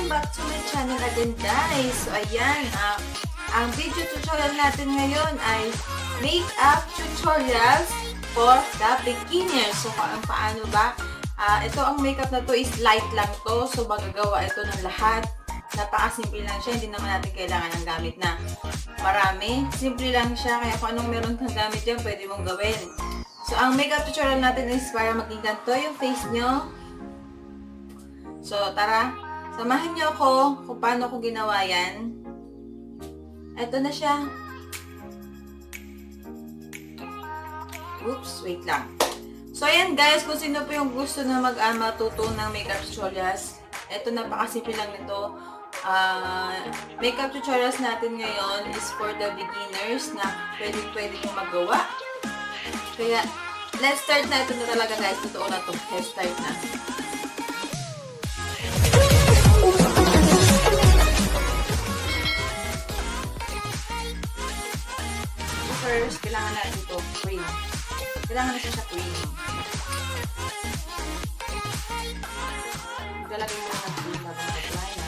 Back to my channel again, guys. So ayan, ang video tutorial natin ngayon ay makeup tutorials for the beginners. So paano ba? Ito ang makeup na to is light lang to. So magagawa ito ng lahat. Napakasimple lang siya. Hindi naman natin kailangan ng gamit na marami. Simple lang siya. Kaya kung anong meron kang gamit yan, pwede mong gawin. So ang makeup tutorial natin is para maging ganito yung face nyo. So tara. Samahan niyo ako kung paano ko ginawa yan. Ito na siya. Oops, wait lang. So, ayan guys, kung sino po yung gusto na matuto ng makeup tutorials, ito napakasimple lang nito. Makeup tutorials natin ngayon is for the beginners na pwede nyo magawa. Kaya, let's start na. Ito na talaga guys. Totoo na ito. Let's start na. First, kailangan natin ito, cream. Kailangan natin siya cream. Galagay mo na ng cream bago mag-apply na.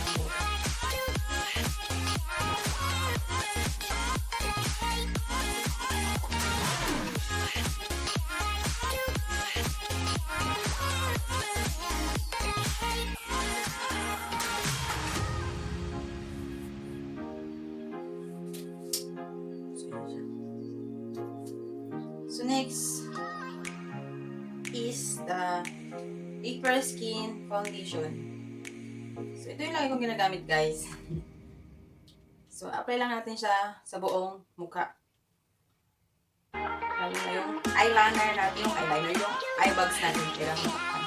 So next is the April Skin Foundation. So ito yung lagi kong ginagamit guys. So apply lang natin siya sa buong mukha. Lalo na yung eyeliner natin, yung eye bags natin. Kailangan matakpan.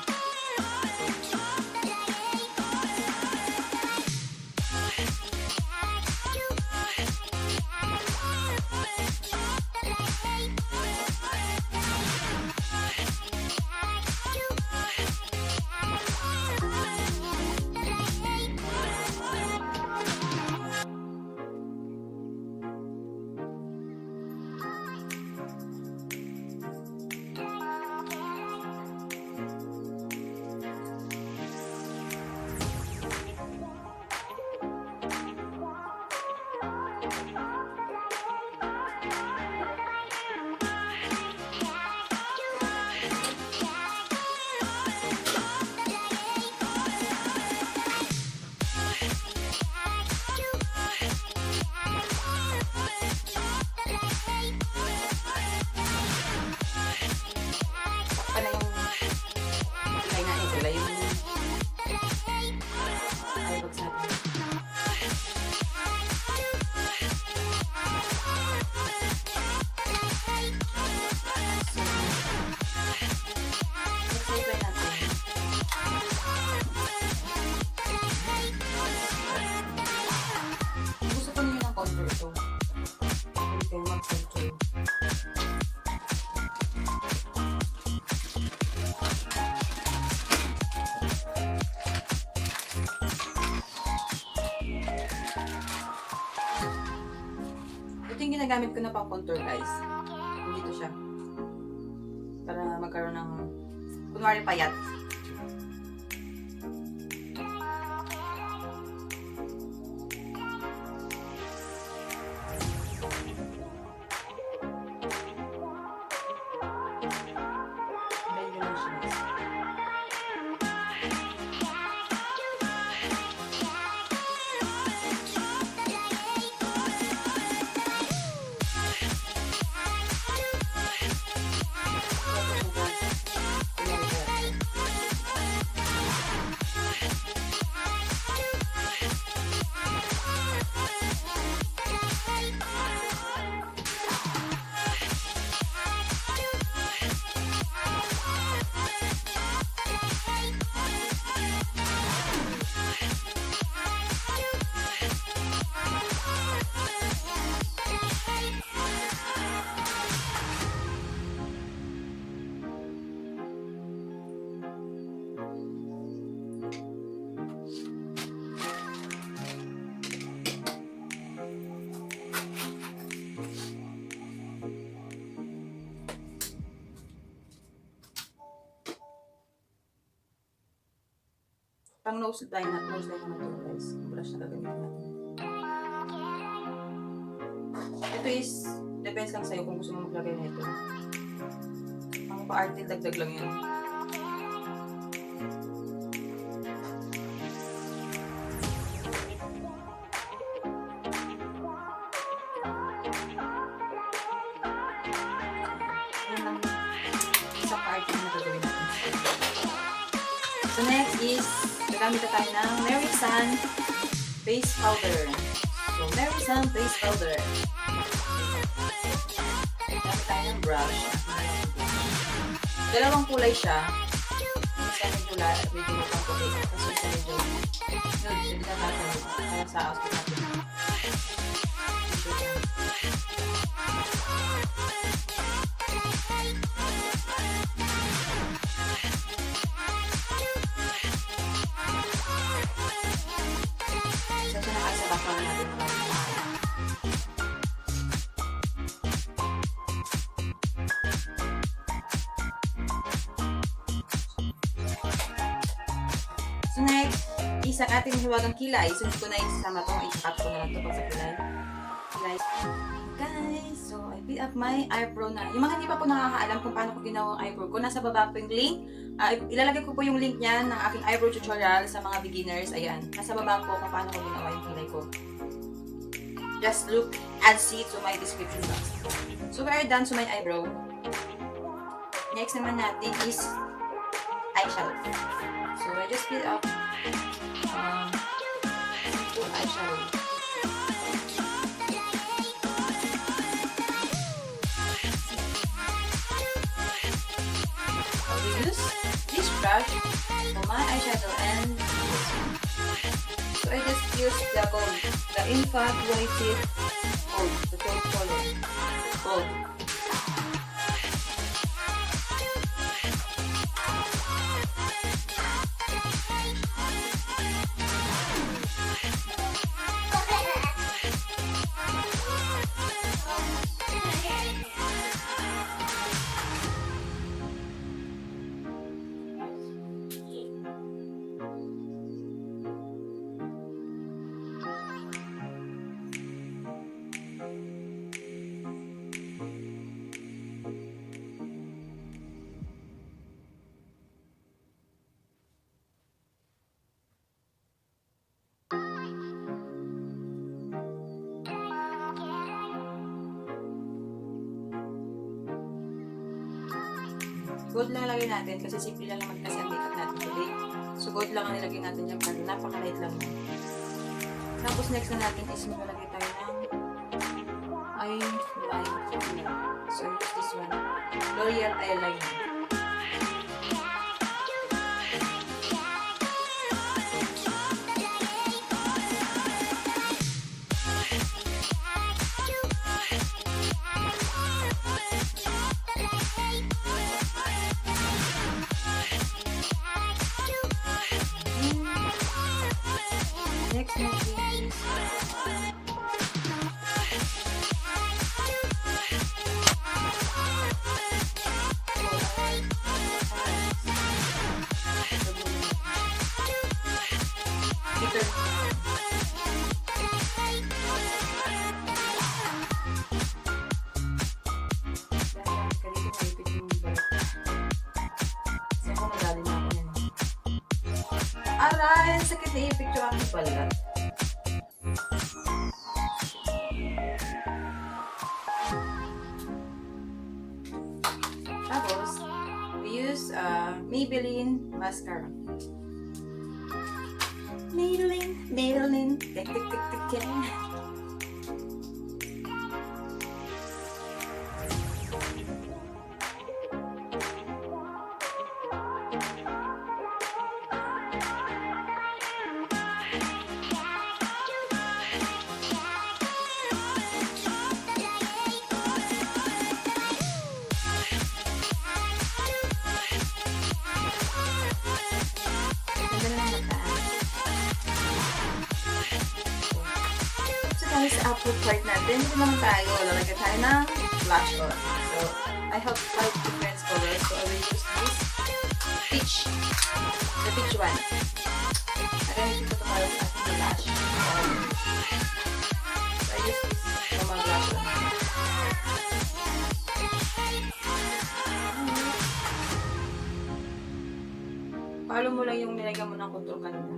Ito yung ginagamit ko na pang contour guys. Dito siya. Para magkaroon ng kunwari payat. Pang nose line naman ito guys. Brush na gagamitin natin. Ito is, depends lang sa'yo kung gusto mo maglagay na ito. Pang pa-arte, dagdag lang yun. So next is, gagamit na tayo ng Mary Sun Face Powder. So Mary Sun Face Powder. Gagamit tayo ng brush. Dalawang kulay siya. Isa medyo mapang puti. Kasi isa medyo nude. Hindi na natin. Kaya sa outfit natin. So next, isang ating hiwagang kilay. So hindi ko na isasama ito. Isakat ko na lang ito pag sa kilay. Guys, so I build up my eyebrow na. Yung mga hindi pa po nakakaalam kung paano ko ginawa ang eyebrow ko, nasa baba po yung link. Ilalagay ko po yung link niyan ng aking eyebrow tutorial sa mga beginners. Ayan, nasa baba po kung paano ko ginawa yung kilay ko. Just look and see to my description box. So we are done to my eyebrow. Next naman natin is eyeshadow. So I just build up simple eyeshadow. I will use this brush for my eyeshadow and this one. So I just use the gold, the infatuated gold, the gold color. Gold. Gold lang lagay natin kasi simple lang naman kasi ang makeup natin today. So gold lang ang nilagay natin dyan para napaka-light lang yan. Tapos next na natin is magalagay tayo ng eyeliner. So use this one. L'Oreal eyeliner. Next natin is aray, ang sakit na i-picture ang pala. Tapos, we use Maybelline mascara. Maybelline, tik. Sa upper part natin, dito naman tayo, lalagyan tayo ng blush on. So, I have 5 different colors. So, I will use this peach. The peach one. So, I use this gumagasa. Palo mo lang yung nilagyan mo ng contour kanina.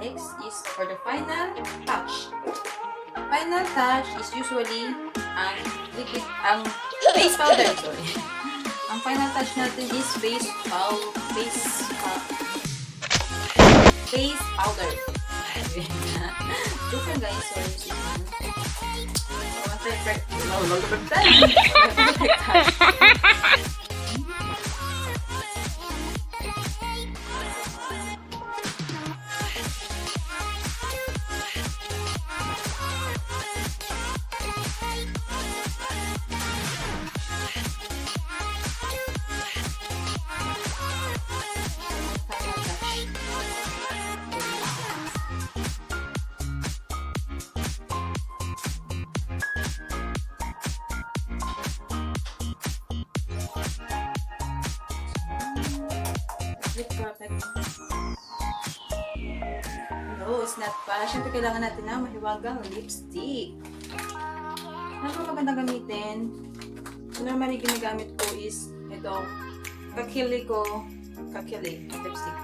Next is for the final touch. Final touch is usually ang face powder. Sorry. Ang final touch natin is face powder. Listen guys, sorry. Perfect. No, it's not pa. Siyempre, kailangan natin na mahiwagang lipstick. Ano maganda gamitin? So, normally ginagamit ko is itong kakili lipstick.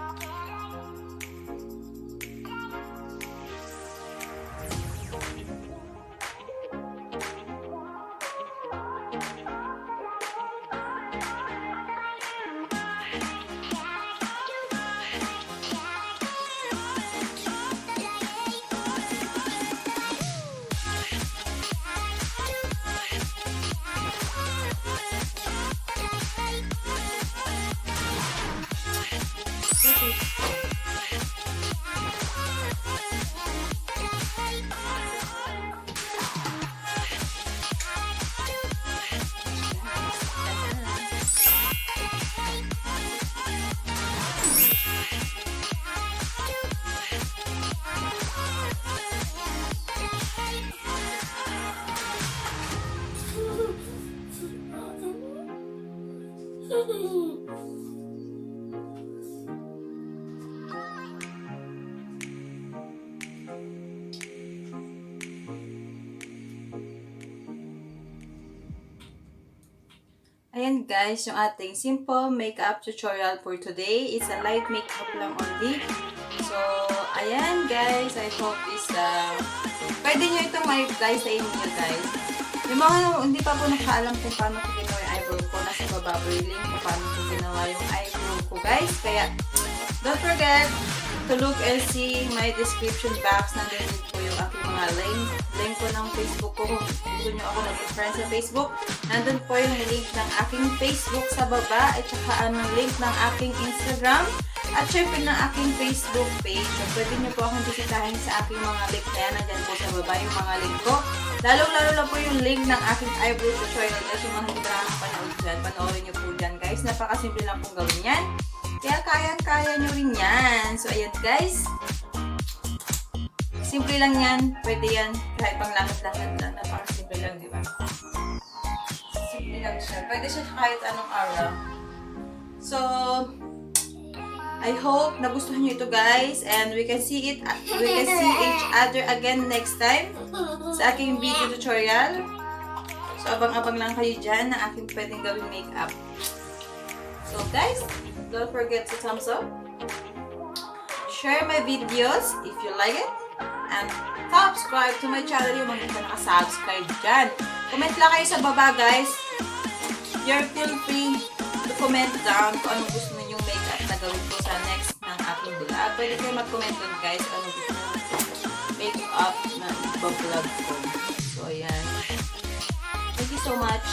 Ayan guys, yung ating simple makeup tutorial for today. It's a light makeup lang only. So, ayan guys, I hope this, pwede nyo itong ma-apply sa inyo guys. Yung mga hindi pa po nakaalam kung paano ko ginawa yung eyebrow ko, nasa baba po yung link kung paano ko ginawa yung eyebrow ko guys. Kaya, don't forget to look and see my description box. Nandun po yung aking mga link ko ng Facebook ko. Kung gusto nyo ako naging friends sa Facebook, nandun po yung link ng aking Facebook sa baba at saka ang link ng aking Instagram at syempre ng aking Facebook page. So, pwede nyo po akong bisitahin sa aking mga link na yan. Nandyan po sa baba yung mga link ko. Lalo-lalo lang po yung link ng aking eyebrow tutorial guys. Yung mga hindi pa nakakapanood dyan, panoorin nyo po dyan guys. Napakasimple lang pong gawin yan. Kaya kaya nyo rin yan. So, ayan guys. Simple lang yan. Pwede yan. Kahit pang lakad-lakad lang. Napakasimple lang, di ba? Simple lang siya. Pwede siya kahit anong araw. So, I hope nagustuhan nyo ito guys. And we can see each other again next time sa aking video tutorial. So, abang-abang lang kayo dyan na aking pwedeng gawing makeup. So, guys, don't forget to thumbs up. Share my videos if you like it. And subscribe to my channel yung mga hindi pa nakasubscribe dyan. Comment lang kayo sa baba, guys. You're feel free to comment down kung anong gusto ninyong makeup na gawin ko sa next ng aking vlog. Pwede kayo mag-comment doon, guys, kung anong gusto ninyong makeup na iba-vlog ko. So, ayan. Thank you so much.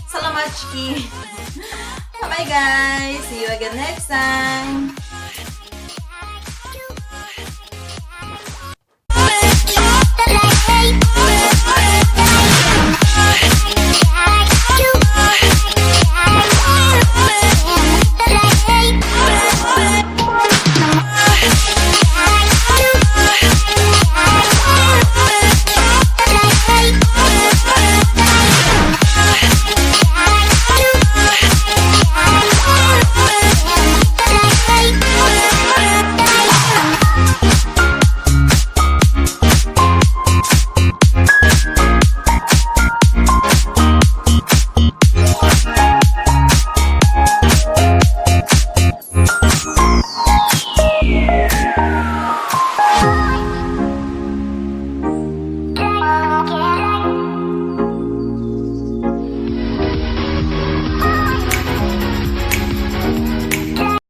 Salamat, Chiki. Bye guys! See you again next time!